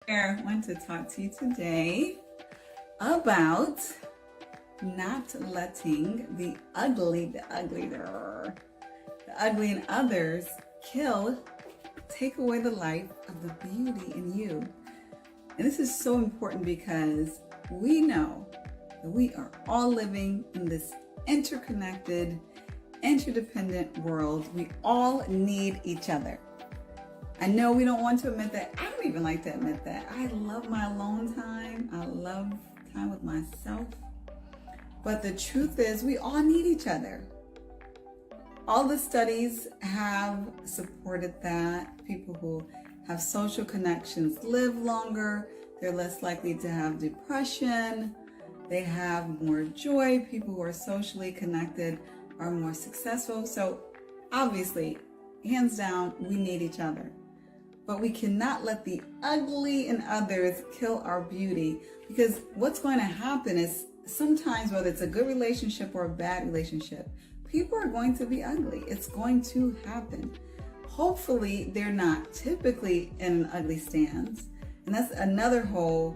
I want to talk to you today about not letting the ugly in others take away the life of the beauty in you. And this is so important because we know that we are all living in this interconnected, interdependent world. We all need each other. I know we don't want to admit that. I don't even like to admit that. I love my alone time. I love time with myself. But the truth is, we all need each other. All the studies have supported that. People who have social connections live longer. They're less likely to have depression. They have more joy. People who are socially connected are more successful. So obviously, hands down, we need each other. But we cannot let the ugly in others kill our beauty, because what's going to happen is sometimes, whether it's a good relationship or a bad relationship, people are going to be ugly. It's going to happen. Hopefully, they're not typically in an ugly stance. And that's another whole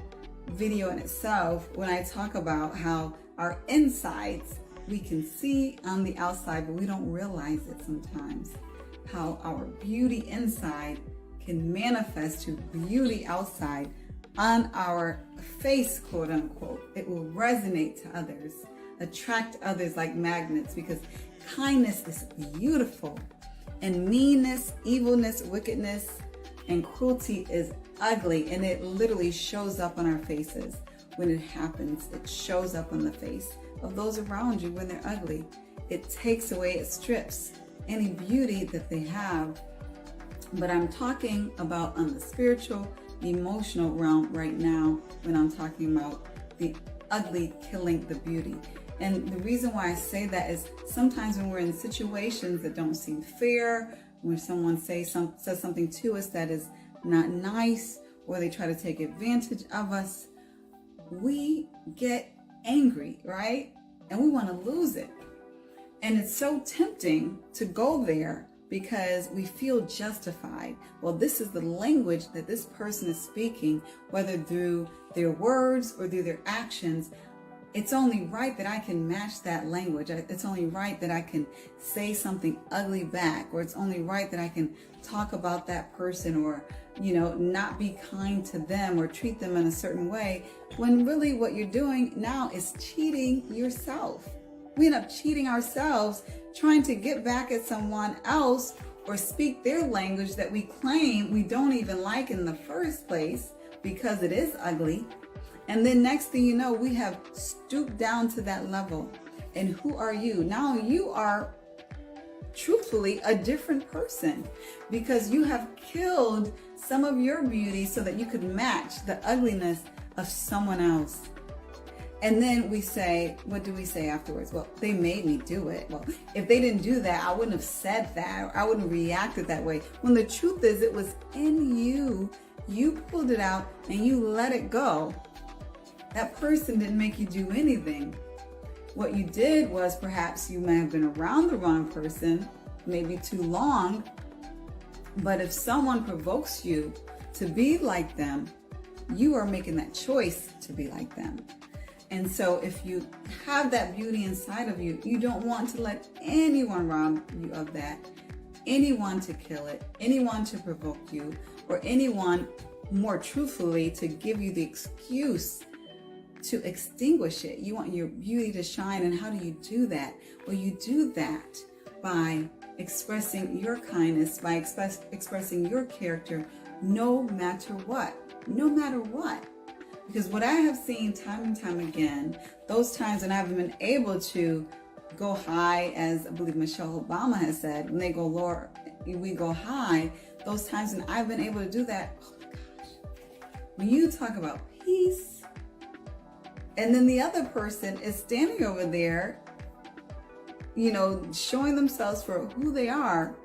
video in itself when I talk about how our insides we can see on the outside, but we don't realize it sometimes. How our beauty inside can manifest to beauty outside on our face, quote unquote. It will resonate to others, attract others like magnets, because kindness is beautiful and meanness, evilness, wickedness, and cruelty is ugly, and it literally shows up on our faces. When it happens, it shows up on the face of those around you when they're ugly. It takes away, it strips any beauty that they have. But I'm talking about on the spiritual, emotional realm right now when I'm talking about the ugly killing the beauty. And the reason why I say that is sometimes when we're in situations that don't seem fair, when someone says something to us that is not nice, or they try to take advantage of us, we get angry, right? And we want to lose it. And it's so tempting to go there because we feel justified. Well, this is the language that this person is speaking, whether through their words or through their actions. It's only right that I can match that language. It's only right that I can say something ugly back, or it's only right that I can talk about that person, or, not be kind to them or treat them in a certain way, when really what you're doing now is cheating yourself. We end up cheating ourselves, trying to get back at someone else or speak their language that we claim we don't even like in the first place because it is ugly. And then next thing you know, we have stooped down to that level. And who are you? Now you are truthfully a different person, because you have killed some of your beauty so that you could match the ugliness of someone else. And then we say, what do we say afterwards? Well, they made me do it. Well, if they didn't do that, I wouldn't have said that. Or I wouldn't have reacted that way. When the truth is, it was in you. You pulled it out and you let it go. That person didn't make you do anything. What you did was, perhaps you may have been around the wrong person, maybe too long. But if someone provokes you to be like them, you are making that choice to be like them. And so if you have that beauty inside of you, you don't want to let anyone rob you of that, anyone to kill it, anyone to provoke you, or anyone, more truthfully, to give you the excuse to extinguish it. You want your beauty to shine. And how do you do that? Well, you do that by expressing your kindness, by expressing your character, no matter what. No matter what. Because what I have seen time and time again, those times when I've been able to go high, as I believe Michelle Obama has said, when they go lower, we go high. Those times when I've been able to do that, oh my gosh. When you talk about peace, and then the other person is standing over there, showing themselves for who they are,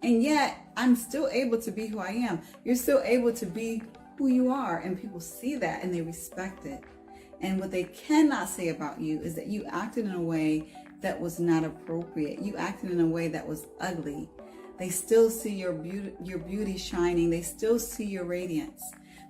and yet I'm still able to be who I am. You're still able to be who you are, and people see that and they respect it. And what they cannot say about you is that you acted in a way that was not appropriate. You acted in a way that was ugly. They still see your beauty shining. They still see your radiance.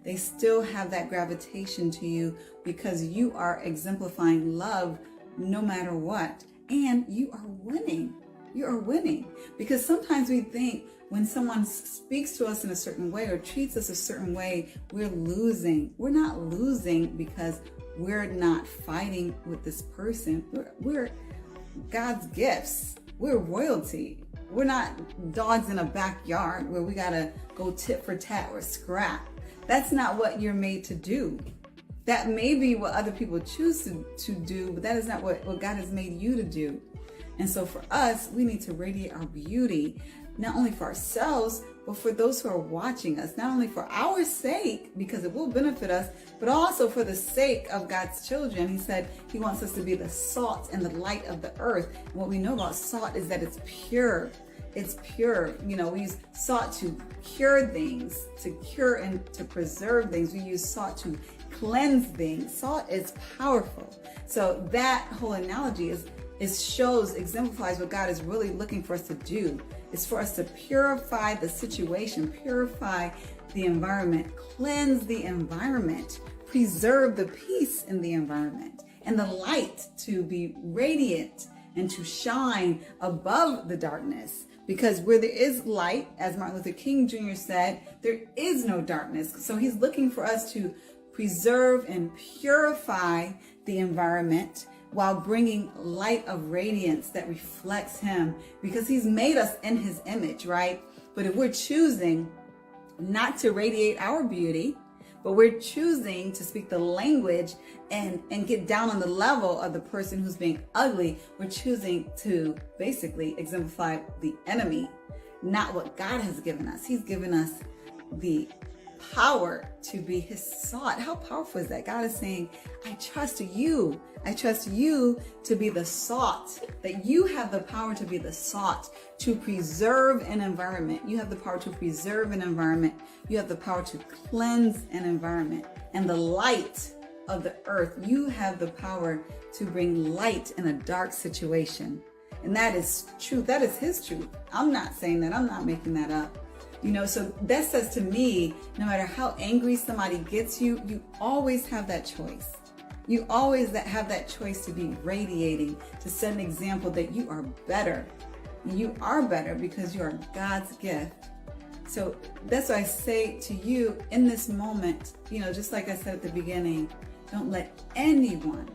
they still have that gravitation to you because you are exemplifying love no matter what. And you are winning. You are winning. Because sometimes we think when someone speaks to us in a certain way or treats us a certain way, we're losing. We're not losing because we're not fighting with this person. We're God's gifts. We're royalty. We're not dogs in a backyard where we gotta go tit for tat or scrap. That's not what you're made to do. That may be what other people choose to do, but that is not what God has made you to do. And so for us, we need to radiate our beauty, not only for ourselves, but for those who are watching us, not only for our sake, because it will benefit us, but also for the sake of God's children. He said he wants us to be the salt and the light of the earth. And what we know about salt is that it's pure. It's pure. We use salt to cure things, to cure and to preserve things. We use salt to cleanse things. Salt is powerful. So that whole analogy exemplifies what God is really looking for us to do. It's for us to purify the situation, purify the environment, cleanse the environment, preserve the peace in the environment, and the light to be radiant and to shine above the darkness. Because where there is light, as Martin Luther King Jr. said, there is no darkness. So he's looking for us to preserve and purify the environment while bringing light of radiance that reflects him, because he's made us in his image, right? But if we're choosing not to radiate our beauty, but we're choosing to speak the language and get down on the level of the person who's being ugly, we're choosing to basically exemplify the enemy, not what God has given us. He's given us the power to be his salt. How powerful is that? God is saying, I trust you. I trust you to be the salt, that you have the power to be the salt, to preserve an environment. You have the power to preserve an environment. You have the power to cleanse an environment. And the light of the earth, you have the power to bring light in a dark situation. And that is truth. That is his truth. I'm not saying that. I'm not making that up. So that says to me, no matter how angry somebody gets you, you always have that choice. You always have that choice to be radiating, to set an example that you are better. You are better because you are God's gift. So that's why I say to you in this moment, just like I said at the beginning, don't let anyone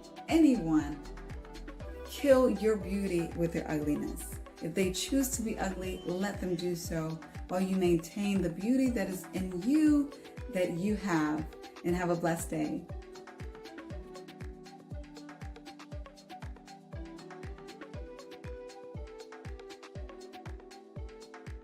kill your beauty with their ugliness. If they choose to be ugly, let them do so, while you maintain the beauty that is in you, that you have. And have a blessed day.